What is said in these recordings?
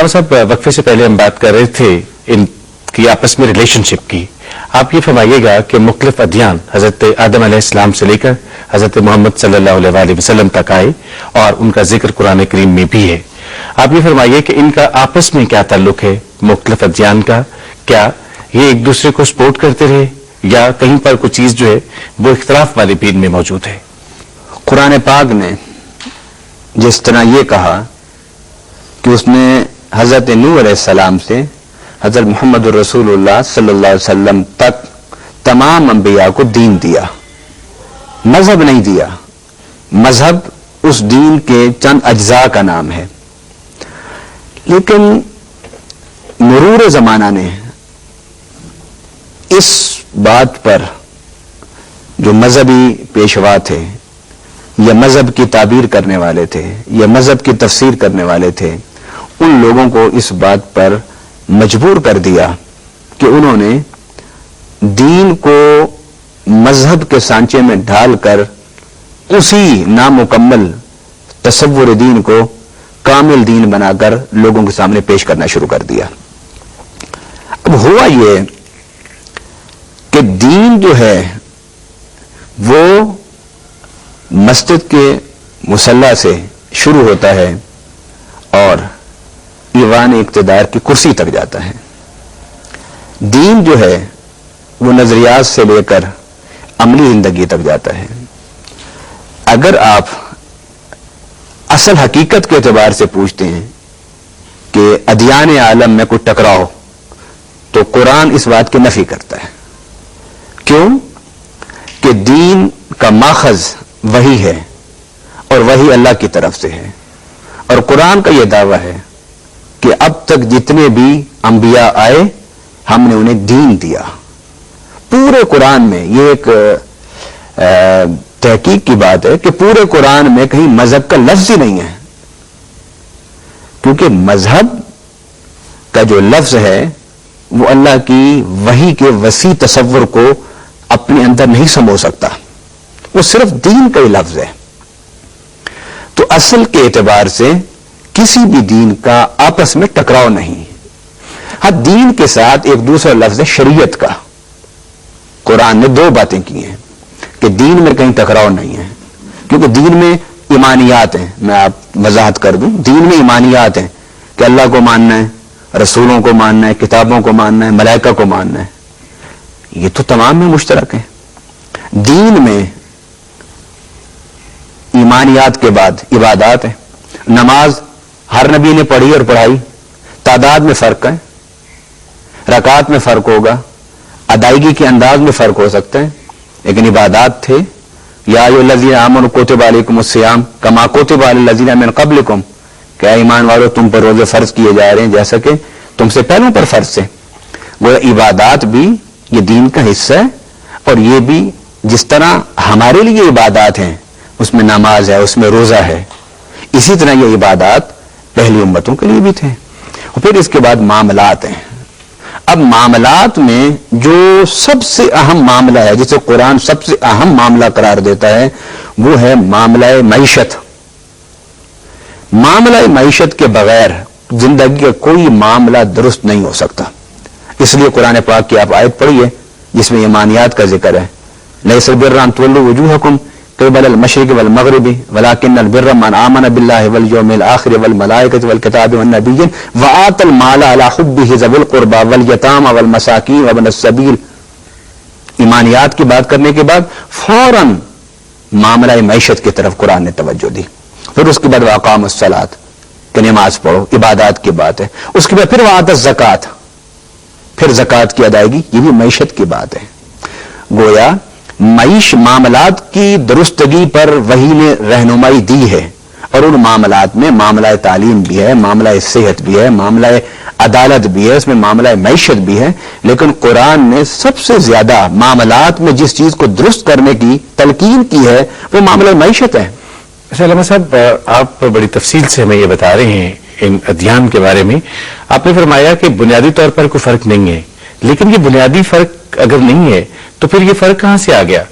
अलावा साहब, वक्फे से पहले हम बात कर रहे थे इनकी आपस में रिलेशनशिप की। आप ये फरमाइएगा कि मुख्तलिफ अदयान हजरत आदम अलैहिस्सलाम से लेकर हजरत मोहम्मद सल्लल्लाहु अलैहि वसल्लम तक आए और उनका जिक्र कुरान करीम में भी है। आप ये फरमाइए कि इनका आपस में क्या ताल्लुक है मुख्तलिफ अदयान का? क्या ये एक दूसरे को सपोर्ट करते रहे या कहीं पर कुछ चीज जो है वो इख्तलाफ वाले दीन में मौजूद है? कुरान पाक ने जिस तरह ये कहा कि उसने हजरत नूह अलैहिस्सलाम से हजरत मोहम्मद रसूलुल्लाह सल्लल्लाहु अलैहि वसल्लम तक तमाम अंबिया को दीन दिया, मजहब नहीं दिया। मजहब उस दीन के चंद अज्जा का नाम है। लेकिन मुरूर जमाना ने इस बात पर जो मजहबी पेशवा थे या मजहब की ताबीर करने वाले थे या मजहब की तफसीर करने वाले थे, उन लोगों को इस बात पर मजबूर कर दिया कि उन्होंने दीन को मजहब के सांचे में ढालकर उसी नामुकम्मल तसव्वुर दीन को कामिल दीन बनाकर लोगों के सामने पेश करना शुरू कर दिया। अब हुआ ये कि दीन जो है वो मस्जिद के मुसल्ला से शुरू होता है और ईवान इक्तदार की कुर्सी तक जाता है। दीन जो है वो नजरियात से लेकर अमली जिंदगी तक जाता है। अगर आप असल हकीकत के एतबार से पूछते हैं कि अदियान आलम में कोई टकराव, तो कुरान इस बात की नफी करता है। क्यों? कि दीन का माखज वही है और वही अल्लाह की तरफ से है। और कुरान का यह दावा है कि अब तक जितने भी अंबिया आए हमने उन्हें दीन दिया। पूरे कुरान में ये एक तहकीक की बात है कि पूरे कुरान में कहीं मजहब का लफ्ज ही नहीं है, क्योंकि मजहब का जो लफ्ज है वो अल्लाह की वही के वसी तसव्वुर को अपने अंदर नहीं समो सकता, वो सिर्फ दीन का ही लफ्ज है। तो असल के एतबार से किसी भी दीन का आपस में टकराव नहीं। हाँ, दीन के साथ एक दूसरा लफ्ज है शरीयत का। कुरान ने दो बातें की हैं कि दीन में कहीं टकराव नहीं है, क्योंकि दीन में ईमानियात हैं। मैं आप वजाहत कर दूं, दीन में ईमानियात हैं कि अल्लाह को मानना है, रसूलों को मानना है, किताबों को मानना है, मलाइका को मानना है। ये तो तमाम में मुश्तरक है। दीन में ईमानियात के बाद इबादात है। नमाज हर नबी ने पढ़ी और पढ़ाई, तादाद में फर्क है, रकात में फर्क होगा, अदायगी के अंदाज में फर्क हो सकता है, लेकिन इबादात थे। या अय्युहल्लज़ीना आमनू कुतिबा अलैकुमुस्सियाम कमा कुतिबा अलल्लज़ीना मिन क़ब्लिकुम, क्या ईमान वालों तुम पर रोजे फर्ज किए जा रहे हैं जैसा कि तुमसे पहलों पर फर्ज थे। वो इबादात भी ये दीन का हिस्सा है, और ये भी जिस तरह हमारे लिए इबादात हैं, उसमें नमाज है, उसमें रोजा है, इसी तरह ये इबादात पहली उम्मतों के लिए भी थे। और फिर इसके बाद मामलात हैं। अब मामलात में जो सबसे अहम मामला है, जिसे कुरान सबसे अहम मामला करार देता है, वो है मामला मईशत। मामला मईशत के बगैर जिंदगी का कोई मामला दुरुस्त नहीं हो सकता। इसलिए कुरान पाक की आप आयत पढ़िए जिसमें ईमानियात का जिक्र है। लैसल बिर्रा अन तुवल्लू वजूहकुम क़िबल अल-मशरिक़ वल-मग़रिबि वलाकिन्नल बिर्रा मन आमन बिल्लाहि वल यौमिल आखिर वल मलाइकति वल किताबि वन नबिय्यिन व आतल माल अला हुब्बिहि ज़विल क़ुरबा वल यतामा वल मसाकीन व इब्नस सबील। ईमानियात की बात करने के बाद फौरन मामला मईशत की तरफ कुरान ने तवज्जो दी। फिर उसके बाद वअक़ामुस सलात कि नमाज पढ़ो, इबादत की बात है। उसके बाद फिर वआतज़ ज़कात, फिर ज़कात की अदायगी, ये भी मईशत की बात है। गोया मईश मामलात की दुरुस्तगी पर वही ने रहनुमाई दी है, और उन मामलात में मामला तालीम भी है, मामला सेहत भी है, मामला अदालत भी है, उसमें मामला मईशत भी है। लेकिन कुरान ने सबसे ज्यादा मामलात में जिस चीज को दुरुस्त करने की तलकीन की है वो मामला मईशत है। अच्छा अल्लामा साहब, आप बड़ी तफसील से हमें ये बता रहे हैं इन अध्ययन के बारे में। आपने फरमाया कि बुनियादी तौर पर कोई फर्क नहीं है, लेकिन ये बुनियादी फर्क अगर नहीं है तो फिर ये फर्क कहां से आ गया?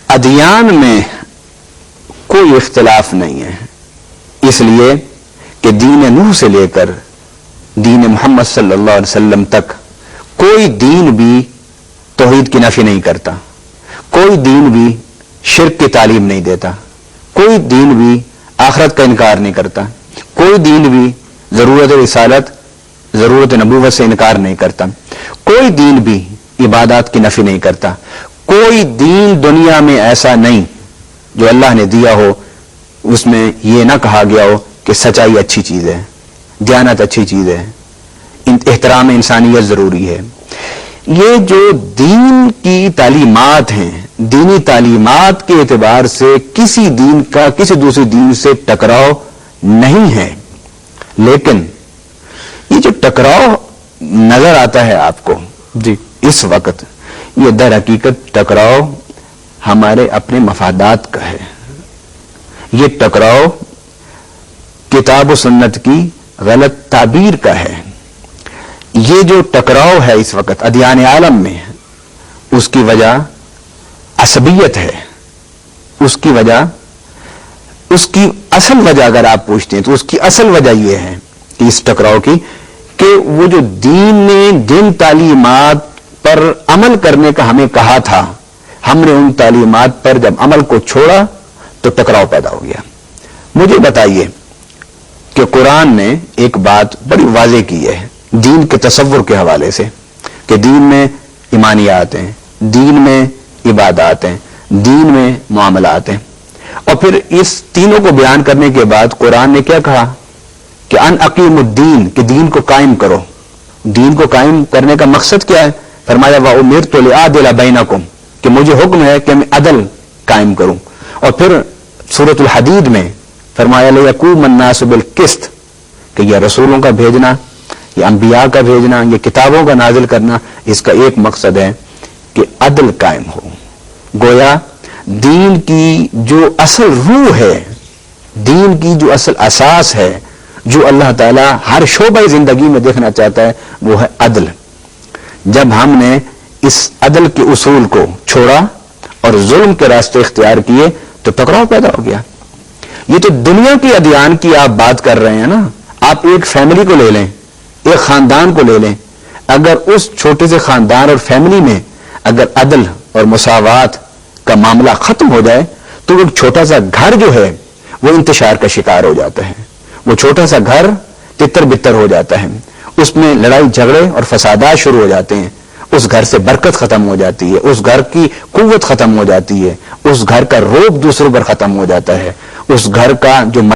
अध्ययन में कोई इख्तिलाफ नहीं है, इसलिए कि दीन नूह से लेकर دین محمد صلی اللہ علیہ وسلم تک کوئی دین بھی توحید کی نفی نہیں کرتا، کوئی دین بھی شرک کی تعلیم نہیں دیتا، کوئی دین بھی آخرت کا انکار نہیں کرتا، کوئی دین بھی ضرورت رسالت، ضرورت نبوت سے انکار نہیں کرتا، کوئی دین بھی عبادات کی نفی نہیں کرتا، کوئی دین دنیا میں ایسا نہیں جو اللہ نے دیا ہو اس میں یہ نہ کہا گیا ہو کہ سچائی اچھی چیز ہے، دیانت اچھی چیز ہے، احترام انسانیت ضروری ہے۔ یہ جو دین کی تعلیمات ہیں، دینی تعلیمات کے اعتبار سے کسی دین کا کسی دوسری دین سے ٹکراؤ نہیں ہے، لیکن یہ جو ٹکراؤ نظر آتا ہے آپ کو جی اس وقت، یہ در حقیقت ٹکراؤ ہمارے اپنے مفادات کا ہے، یہ ٹکراؤ کتاب و سنت کی غلط تعبیر کا ہے۔ یہ جو ٹکراؤ ہے اس وقت ادیان عالم میں، اس کی وجہ عصبیت ہے، اس کی وجہ، اس کی اصل وجہ اگر آپ پوچھتے ہیں تو اس کی اصل وجہ یہ ہے کہ اس ٹکراؤ کی کہ وہ جو دین نے جن تعلیمات پر عمل کرنے کا ہمیں کہا تھا، ہم نے ان تعلیمات پر جب عمل کو چھوڑا تو ٹکراؤ پیدا ہو گیا۔ مجھے بتائیے کہ قرآن نے ایک بات بڑی واضح کی ہے دین کے تصور کے حوالے سے کہ دین میں ایمانیات ہیں، دین میں عبادات ہیں، دین میں معاملات ہیں، اور پھر اس تینوں کو بیان کرنے کے بعد قرآن نے کیا کہا کہ ان اقیم الدین، کہ دین کو قائم کرو۔ دین کو قائم کرنے کا مقصد کیا ہے؟ فرمایا وَأُمِرْتُ لِأَعْدِلَ بَيْنَكُمْ، کہ مجھے حکم ہے کہ میں عدل قائم کروں۔ اور پھر سورۃ الحدید میں فرمایا لِيَقُومَ النَّاسُ بِالْقِسْطِ، کہ یہ رسولوں کا بھیجنا، یہ انبیاء کا بھیجنا، یہ کتابوں کا نازل کرنا، اس کا ایک مقصد ہے کہ عدل قائم ہو۔ گویا دین کی جو اصل روح ہے، دین کی جو اصل اساس ہے، جو اللہ تعالیٰ ہر شعبہ زندگی میں دیکھنا چاہتا ہے، وہ ہے عدل۔ جب ہم نے اس عدل کے اصول کو چھوڑا اور ظلم کے راستے اختیار کیے تو ٹکراؤ پیدا ہو گیا۔ یہ تو دنیا کی ادیان کی آپ بات کر رہے ہیں نا، آپ ایک فیملی کو لے لیں، ایک خاندان کو لے لیں، اگر اس چھوٹے سے خاندان اور فیملی میں اگر عدل اور مساوات کا معاملہ ختم ہو جائے تو ایک چھوٹا سا گھر جو ہے وہ انتشار کا شکار ہو جاتا ہے، وہ چھوٹا سا گھر تتر بتر ہو جاتا ہے، اس میں لڑائی جھگڑے اور فسادات شروع ہو جاتے ہیں، اس گھر سے برکت ختم ہو جاتی ہے، اس گھر کی قوت ختم ہو جاتی ہے، اس گھر کا رعب دوسروں پر ختم ہو جاتا ہے، اس گھر کا جو